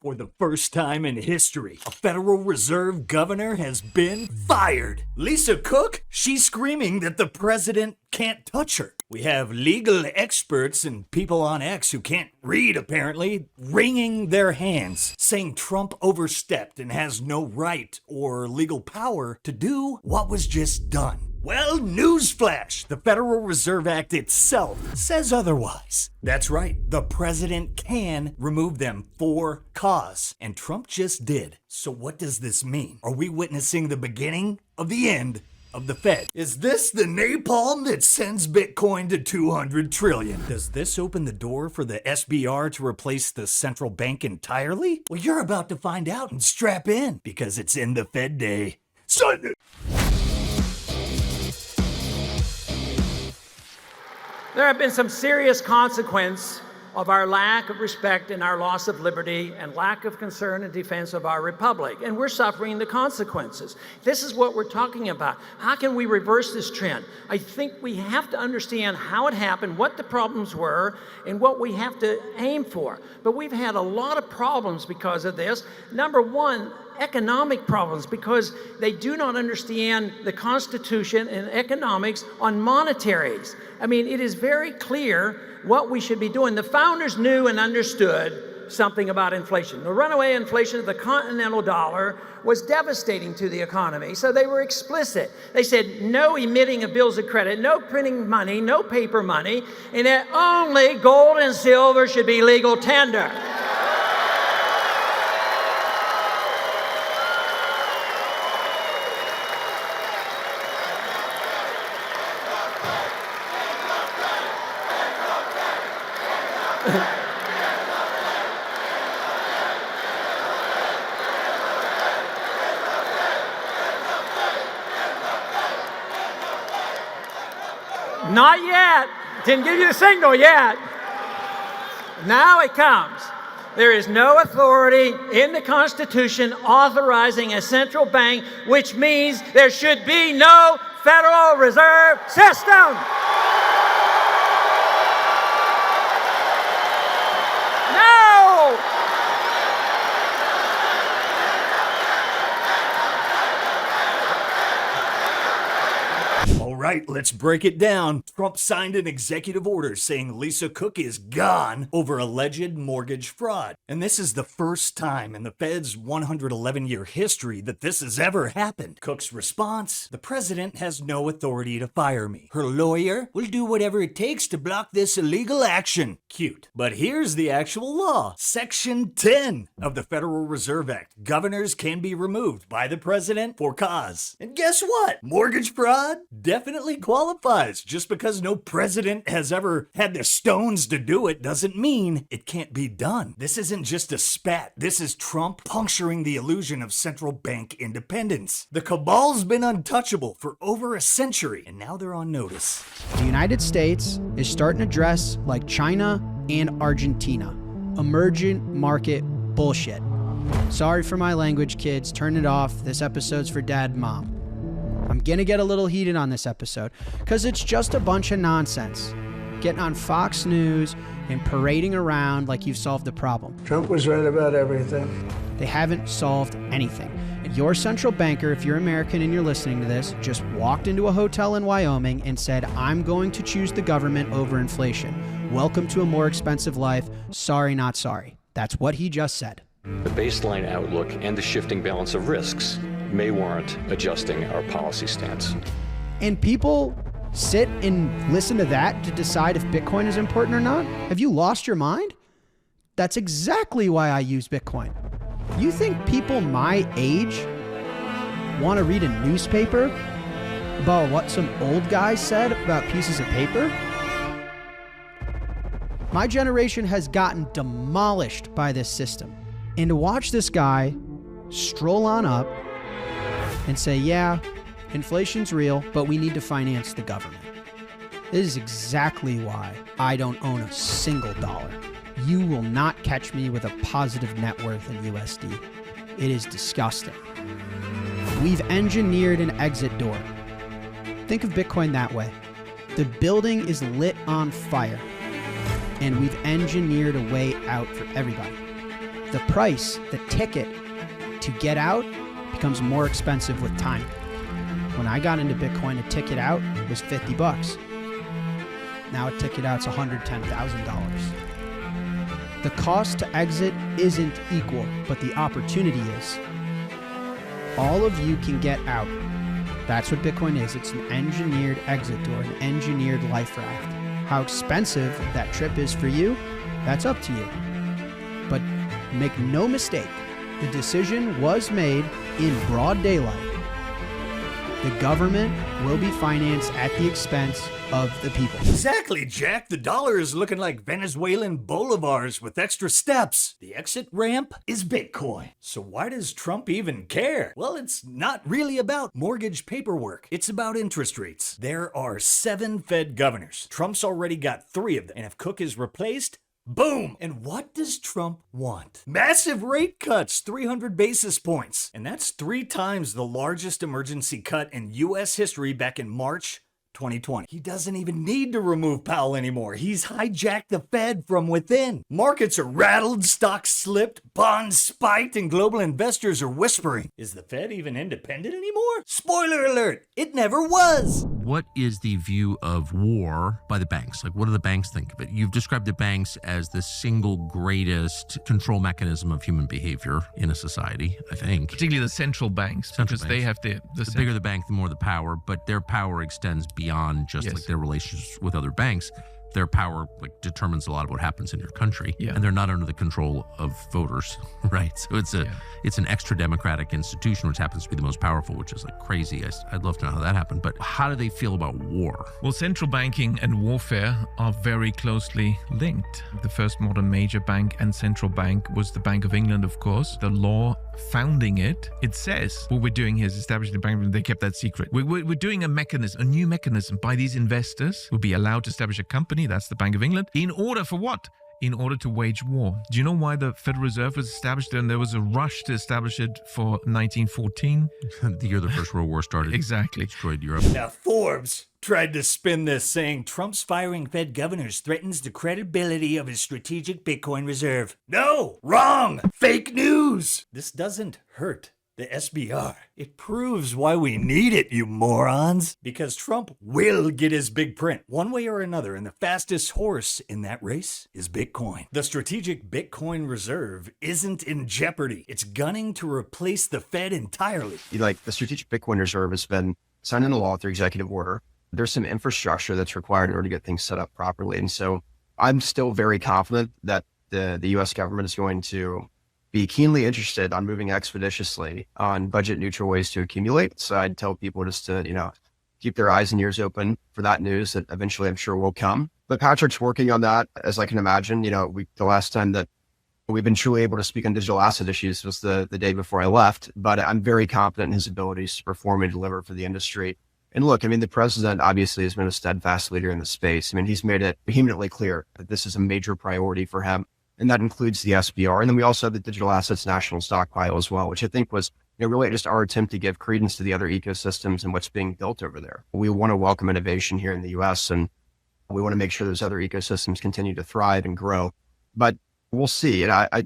For the first time in history, a Federal Reserve governor has been fired. Lisa Cook, she's screaming that the president can't touch her. We have legal experts and people on X who can't read, apparently, wringing their hands, saying Trump overstepped and has no right or legal power to do what was just done. Well, newsflash, the Federal Reserve Act itself says otherwise. That's right, the president can remove them for cause, and Trump just did. So what does this mean? Are we witnessing the beginning of the end of the Fed? Is this the napalm that sends Bitcoin to 200 trillion? Does this open the door for the SBR to replace the central bank entirely? Well, you're about to find out and strap in, because it's in the Fed day. Sunday. There have been some serious consequences of our lack of respect and our loss of liberty and lack of concern and defense of our republic. And we're suffering the consequences. This is what we're talking about. How can we reverse this trend? I think we have to understand how it happened, what the problems were, and what we have to aim for. But we've had a lot of problems because of this. Number one, economic problems, because they do not understand the Constitution and economics on monetaries. I mean, it is very clear what we should be doing. The founders knew and understood something about inflation. The runaway inflation of the continental dollar was devastating to the economy, so they were explicit. They said no emitting of bills of credit, no printing money, no paper money, and that only gold and silver should be legal tender. Not yet. Didn't give you the signal yet. Now it comes. There is no authority in the Constitution authorizing a central bank, which means there should be no Federal Reserve System. No! All right, let's break it down. Trump signed an executive order saying Lisa Cook is gone over alleged mortgage fraud. And this is the first time in the Fed's 111-year history that this has ever happened. Cook's response: the president has no authority to fire me. Her lawyer will do whatever it takes to block this illegal action. Cute. But here's the actual law. Section 10 of the Federal Reserve Act. Governors can be removed by the president for cause. And guess what? Mortgage fraud definitely qualifies. Just because no president has ever had the stones to do it doesn't mean it can't be done. This isn't just a spat. This is Trump puncturing the illusion of central bank independence. The cabal's been untouchable for over a century, and now they're on notice. The United States is starting to dress like China and Argentina. Emergent market bullshit. Sorry for my language, kids. Turn it off. This episode's for dad and mom. I'm gonna get a little heated on this episode because it's just a bunch of nonsense. Getting on Fox News and parading around like you've solved the problem. Trump was right about everything. They haven't solved anything. Your central banker, if you're American and you're listening to this, just walked into a hotel in Wyoming and said, I'm going to choose the government over inflation. Welcome to a more expensive life. Sorry, not sorry. That's what he just said. The baseline outlook and the shifting balance of risks may warrant adjusting our policy stance. And people sit and listen to that to decide if Bitcoin is important or not? Have you lost your mind? That's exactly why I use Bitcoin. You think people my age want to read a newspaper about what some old guy said about pieces of paper? My generation has gotten demolished by this system. And to watch this guy stroll on up and say, yeah, inflation's real, but we need to finance the government. This is exactly why I don't own a single dollar. You will not catch me with a positive net worth in USD. It is disgusting. We've engineered an exit door. Think of Bitcoin that way. The building is lit on fire, and we've engineered a way out for everybody. the price, the ticket to get out becomes more expensive with time. When I got into Bitcoin, a ticket out was $50. Now a ticket out's $110,000. The cost to exit isn't equal, but the opportunity is. All of you can get out. That's what Bitcoin is. It's an engineered exit door, an engineered life raft. How expensive that trip is for you, that's up to you. But make no mistake, the decision was made in broad daylight. The government will be financed at the expense of the people. Exactly, Jack. The dollar is looking like Venezuelan bolivars with extra steps. The exit ramp is Bitcoin. So why does Trump even care? Well, it's not really about mortgage paperwork. It's about interest rates. There are 7 Fed governors. Trump's already got 3 of them. And if Cook is replaced, boom! And what does Trump want? Massive rate cuts, 300 basis points. And that's 3 times the largest emergency cut in U.S. history back in March 2020. He doesn't even need to remove Powell anymore. He's hijacked the Fed from within. Markets are rattled, stocks slipped, bonds spiked, and global investors are whispering, is the Fed even independent anymore? Spoiler alert, it never was. What is the view of war by the banks? Like, what do the banks think of it? You've described the banks as the single greatest control mechanism of human behavior in a society, I think. Particularly the central banks, because they have the bigger the bank, the more the power, but their power extends beyond just Yes. like their relationships with other banks. Their power determines a lot of what happens in your country, and they're not under the control of voters, right? So it's an extra democratic institution, which happens to be the most powerful, which is like crazy. I'd love to know how that happened, but how do they feel about war? Well, central banking and warfare are very closely linked. The first modern major bank and central bank was the Bank of England, of course. The law founding it says what we're doing here is establishing the Bank. They kept that secret. We're doing a new mechanism by these investors will be allowed to establish a company. That's the Bank of England. In order for what? In order to wage war. Do you know why the Federal Reserve was established? And there was a rush to establish it for 1914. The year the First World War started. Exactly. Destroyed Europe. Now, Forbes tried to spin this saying Trump's firing Fed governors threatens the credibility of his strategic Bitcoin reserve. No, wrong, fake news. This doesn't hurt the SBR. It proves why we need it, you morons. Because Trump will get his big print one way or another, and the fastest horse in that race is Bitcoin. The strategic Bitcoin reserve isn't in jeopardy. It's gunning to replace the Fed entirely. Like the strategic Bitcoin reserve has been signed into law through executive order. There's some infrastructure that's required in order to get things set up properly. And so I'm still very confident that the U.S. government is going to be keenly interested on moving expeditiously on budget neutral ways to accumulate. So I'd tell people just to, keep their eyes and ears open for that news that eventually I'm sure will come. But Patrick's working on that, as I can imagine. The last time that we've been truly able to speak on digital asset issues was the day before I left. But I'm very confident in his abilities to perform and deliver for the industry. And look, the president obviously has been a steadfast leader in the space. He's made it vehemently clear that this is a major priority for him. And that includes the SBR. And then we also have the digital assets national stockpile as well, which I think was really just our attempt to give credence to the other ecosystems and what's being built over there. We want to welcome innovation here in the US, and we want to make sure those other ecosystems continue to thrive and grow. But we'll see. And I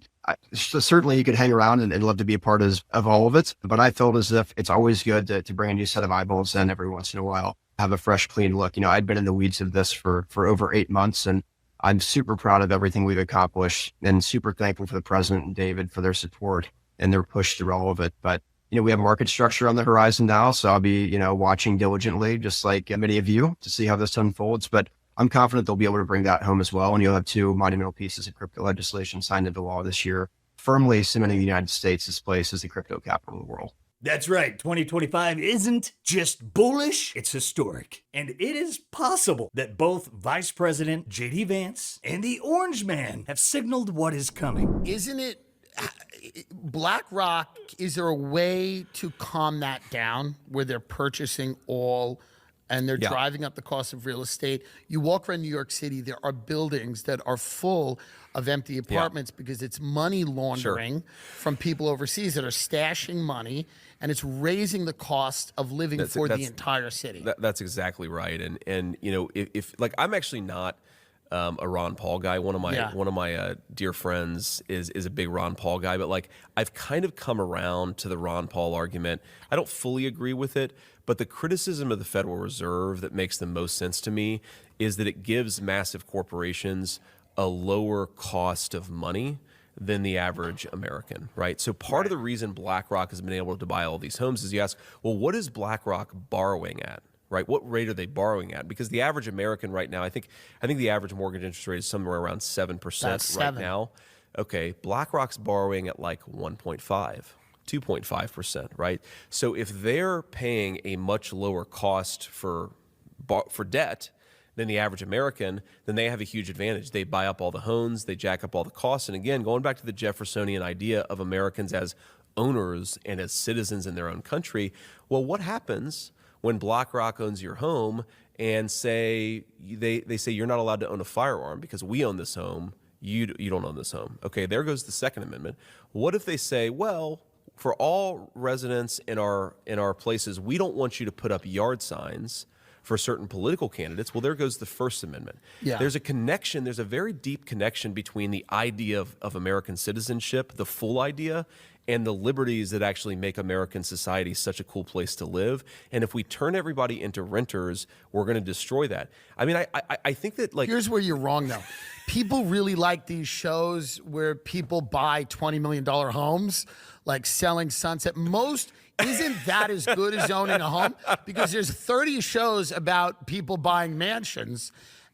certainly you could hang around and love to be a part of all of it. But I felt as if it's always good to bring a new set of eyeballs in every once in a while, have a fresh, clean look. I'd been in the weeds of this for over 8 months, and I'm super proud of everything we've accomplished and super thankful for the president and David for their support and their push through all of it. But, we have market structure on the horizon now. So I'll be, watching diligently, just like many of you, to see how this unfolds. But I'm confident they'll be able to bring that home as well. And you'll have 2 monumental pieces of crypto legislation signed into law this year, firmly cementing the United States' place as the crypto capital of the world. That's right, 2025 isn't just bullish, it's historic. And it is possible that both Vice President J.D. Vance and the Orange Man have signaled what is coming. Isn't it BlackRock, is there a way to calm that down where they're purchasing all and they're driving up the cost of real estate? You walk around New York City, there are buildings that are full of empty apartments because it's money laundering from people overseas that are stashing money, and it's raising the cost of living for the entire city. That's exactly right. And if like, I'm actually not a Ron Paul guy. One of my dear friends is a big Ron Paul guy, but like I've kind of come around to the Ron Paul argument. I don't fully agree with it, but the criticism of the Federal Reserve that makes the most sense to me is that it gives massive corporations a lower cost of money than the average American, right? So part of the reason BlackRock has been able to buy all these homes is you ask, well, what is BlackRock borrowing at? Right? What rate are they borrowing at? Because the average American right now, I think the average mortgage interest rate is somewhere around 7% right now. Okay, BlackRock's borrowing at like 1.5, 2.5%, right? So if they're paying a much lower cost for debt than the average American, then they have a huge advantage. They buy up all the homes, they jack up all the costs. And again, going back to the Jeffersonian idea of Americans as owners and as citizens in their own country, well, what happens when BlackRock owns your home and they say you're not allowed to own a firearm because we own this home, you don't own this home? Okay, there goes the Second Amendment. What if they say, well, for all residents in our places, we don't want you to put up yard signs for certain political candidates? Well, there goes the First Amendment. Yeah. There's a connection, there's a very deep connection between the idea of American citizenship, the full idea, and the liberties that actually make American society such a cool place to live. And if we turn everybody into renters, we're going to destroy that. I mean, I think that, like... Here's where you're wrong, though. People really like these shows where people buy $20 million homes, like Selling Sunset. Most... Isn't that as good as owning a home? Because there's 30 shows about people buying mansions,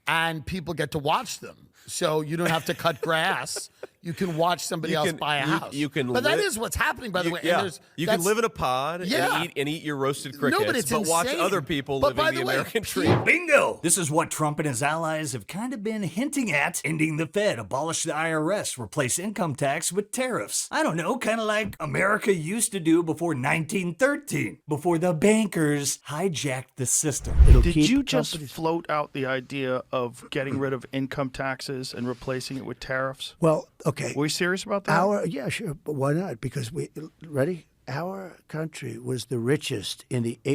and people get to watch them. So you don't have to cut grass. You can watch somebody else buy a house. But that is what's happening, by the way. Yeah. You can live in a pod and eat your roasted crickets, but watch other people living the American dream. Bingo! This is what Trump and his allies have kind of been hinting at. Ending the Fed, abolish the IRS, replace income tax with tariffs. I don't know, kind of like America used to do before 1913, before the bankers hijacked the system. Did you just float out the idea of getting rid of income taxes and replacing it with tariffs? Well, okay. Were you serious about that? Yeah, sure. But why not? Because our country was the richest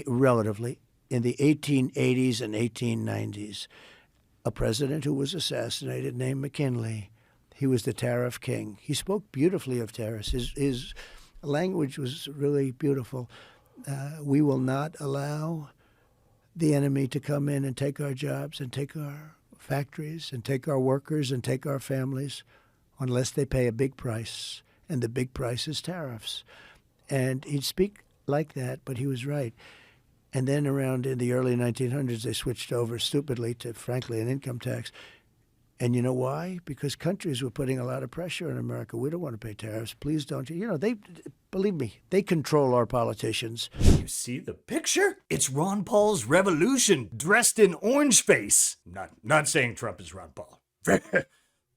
relatively in the 1880s and 1890s. A president who was assassinated named McKinley. He was the tariff king. He spoke beautifully of tariffs. His language was really beautiful. We will not allow the enemy to come in and take our jobs and take our factories and take our workers and take our families unless they pay a big price, and the big price is tariffs. And he'd speak like that, but he was right. And then around in the early 1900s, they switched over stupidly to, frankly, an income tax. And you know why? Because countries were putting a lot of pressure on America. We don't want to pay tariffs. Please don't. Believe me, they control our politicians. You see the picture? It's Ron Paul's revolution, dressed in orange face. Not saying Trump is Ron Paul.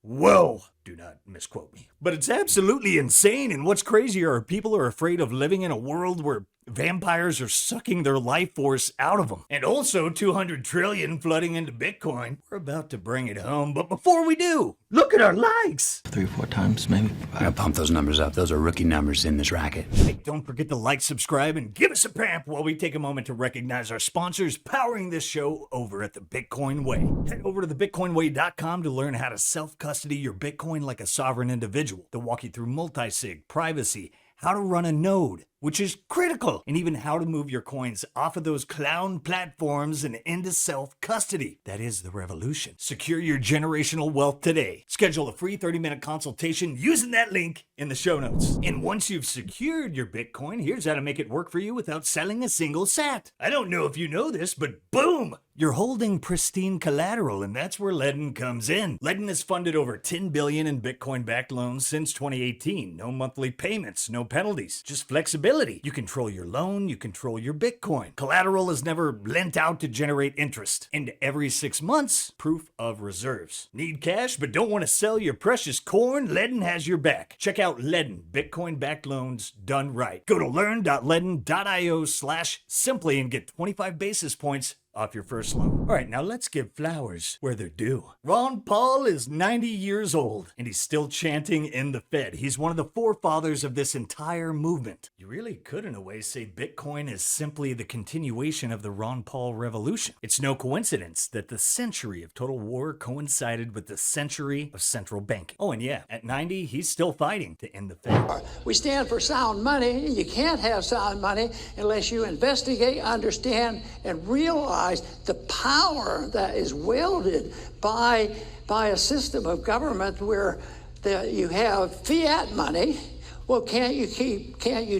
Whoa! Do not misquote me. But it's absolutely insane, and what's crazier are people are afraid of living in a world where vampires are sucking their life force out of them. And also 200 trillion flooding into Bitcoin. We're about to bring it home, but before we do, look at our likes! 3 or 4 times, maybe. I gotta pump those numbers up. Those are rookie numbers in this racket. Hey, don't forget to like, subscribe, and give us a pamp while we take a moment to recognize our sponsors powering this show over at the Bitcoin Way. Head over to thebitcoinway.com to learn how to self-custody your Bitcoin like a sovereign individual. They'll walk you through multi-sig, privacy, how to run a node, which is critical, and even how to move your coins off of those clown platforms and into self-custody. That is the revolution. Secure your generational wealth today. Schedule a free 30-minute consultation using that link in the show notes. And once you've secured your Bitcoin, here's how to make it work for you without selling a single sat. I don't know if you know this, but boom! You're holding pristine collateral, and that's where Ledn comes in. Ledn has funded over $10 billion in Bitcoin-backed loans since 2018. No monthly payments, no penalties, just flexibility. You control your loan, you control your Bitcoin. Collateral is never lent out to generate interest. And every 6 months, proof of reserves. Need cash but don't want to sell your precious corn? Ledn has your back. Check out Ledn, Bitcoin-backed loans done right. Go to learn.ledn.io/simply and get 25 basis points off your first loan. All right, now let's give flowers where they're due. Ron Paul is 90 years old, and he's still chanting in the Fed. He's one of the forefathers of this entire movement. You really could, in a way, say Bitcoin is simply the continuation of the Ron Paul revolution. It's no coincidence that the century of total war coincided with the century of central banking. Oh, and yeah, at 90, he's still fighting to end the Fed. We stand for sound money. You can't have sound money unless you investigate, understand, and realize the power that is wielded by a system of government where you have fiat money. Well, can't you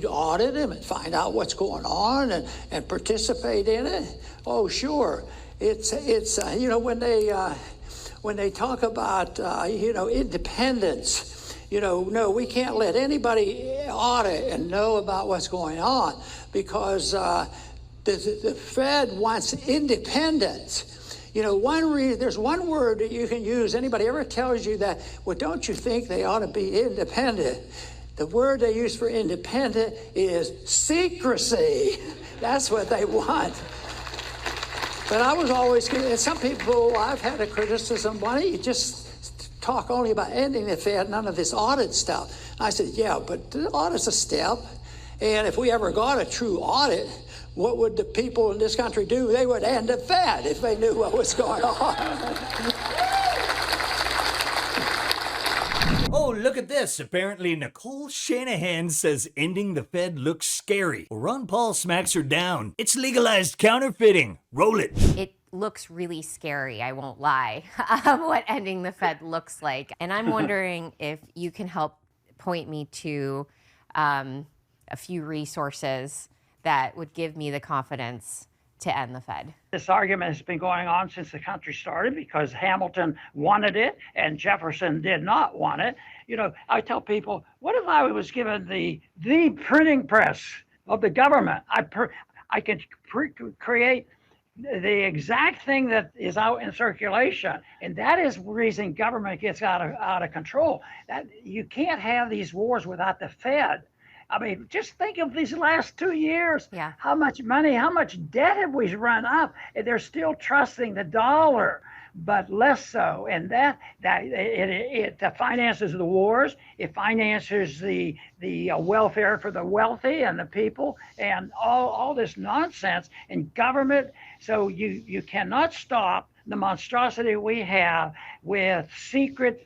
audit them and find out what's going on and participate in it? Oh, sure. It's when they talk about independence, no, we can't let anybody audit and know about what's going on because the Fed wants independence. There's one word that you can use. Anybody ever tells you that, well, don't you think they ought to be independent? The word they use for independent is secrecy. That's what they want. But I was always, and some people, I've had a criticism, why don't you just talk only about ending the Fed, none of this audit stuff? I said, yeah, but the audit's a step. And if we ever got a true audit, what would the people in this country do? They would end the Fed if they knew what was going on. Oh, look at this. Apparently, Nicole Shanahan says ending the Fed looks scary. Well, Ron Paul smacks her down. It's legalized counterfeiting. Roll it. It looks really scary, I won't lie, what ending the Fed looks like. And I'm wondering if you can help point me to a few resources that would give me the confidence to end the Fed. This argument has been going on since the country started because Hamilton wanted it and Jefferson did not want it. I tell people, what if I was given the printing press of the government? I could create the exact thing that is out in circulation, and that is the reason government gets out of control. That you can't have these wars without the Fed. I mean, just think of these last 2 years. Yeah. How much money, how much debt have we run up? And they're still trusting the dollar, but less so. And that it finances the wars. It finances the welfare for the wealthy and the people, and all this nonsense and government. So you cannot stop the monstrosity we have with secret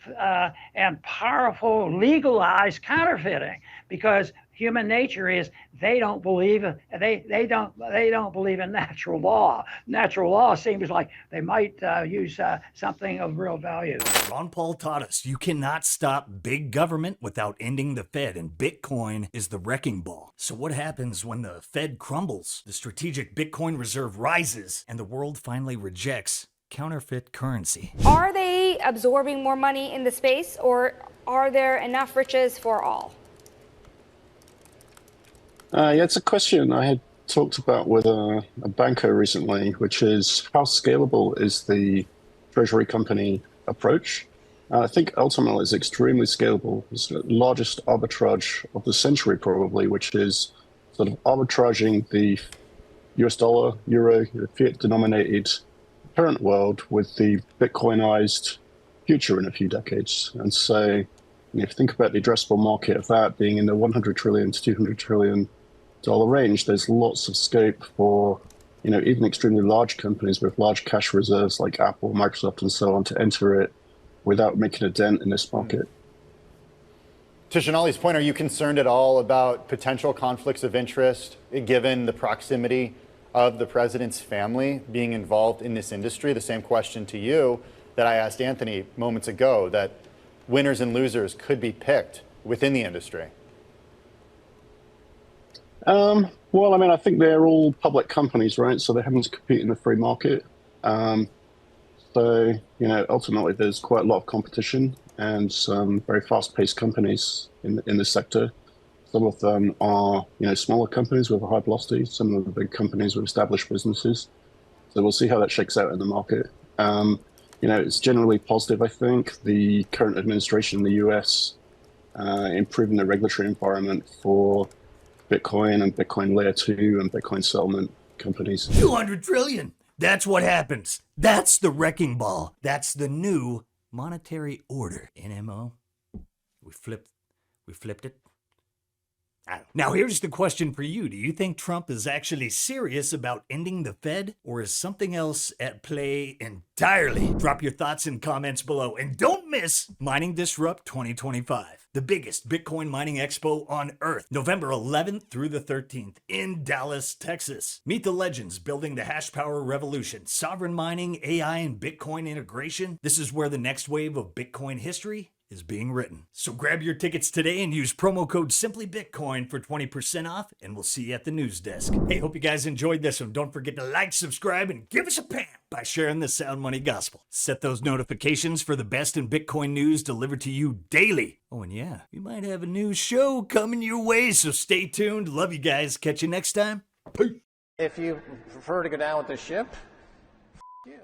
and powerful legalized counterfeiting, because human nature is they don't believe in natural law. Natural law seems like they might use something of real value. Ron Paul taught us you cannot stop big government without ending the Fed, and Bitcoin is the wrecking ball. So what happens when the Fed crumbles, the strategic Bitcoin reserve rises, and the world finally rejects counterfeit currency? Are they absorbing more money in the space, or are there enough riches for all? Yeah, it's a question I had talked about with a banker recently, which is how scalable is the treasury company approach? I think ultimately it's extremely scalable. It's the largest arbitrage of the century probably, which is sort of arbitraging the US dollar, euro, fiat denominated current world with the Bitcoinized future in a few decades. And so if you think about the addressable market of that being in the 100 trillion to $200 trillion range, there's lots of scope for, even extremely large companies with large cash reserves like Apple, Microsoft, and so on to enter it without making a dent in this market. To Shanali's point, are you concerned at all about potential conflicts of interest given the proximity of the president's family being involved in this industry? The same question to you that I asked Anthony moments ago, that winners and losers could be picked within the industry. Well, I think they're all public companies, right? So they're having to compete in the free market. So, ultimately there's quite a lot of competition and some very fast-paced companies in the sector. Some of them are, smaller companies with a high velocity. Some of the big companies with established businesses. So we'll see how that shakes out in the market. It's generally positive, I think. The current administration in the US improving the regulatory environment for Bitcoin and Bitcoin Layer 2 and Bitcoin settlement companies. 200 trillion. That's what happens. That's the wrecking ball. That's the new monetary order. NMO. We flipped it. Now, here's the question for you. Do you think Trump is actually serious about ending the Fed, or is something else at play entirely? Drop your thoughts in comments below, and don't miss Mining Disrupt 2025, the biggest Bitcoin mining expo on Earth, November 11th through the 13th in Dallas, Texas. Meet the legends building the hash power revolution, sovereign mining, AI, and Bitcoin integration. This is where the next wave of Bitcoin history is being written. So grab your tickets today and use promo code SimplyBitcoin for 20% off, and we'll see you at the news desk. Hey, hope you guys enjoyed this one. Don't forget to like, subscribe, and give us a pam by sharing the Sound Money Gospel. Set those notifications for the best in Bitcoin news delivered to you daily. Oh, and yeah, we might have a new show coming your way, so stay tuned. Love you guys. Catch you next time. Peace. If you prefer to go down with the ship, you.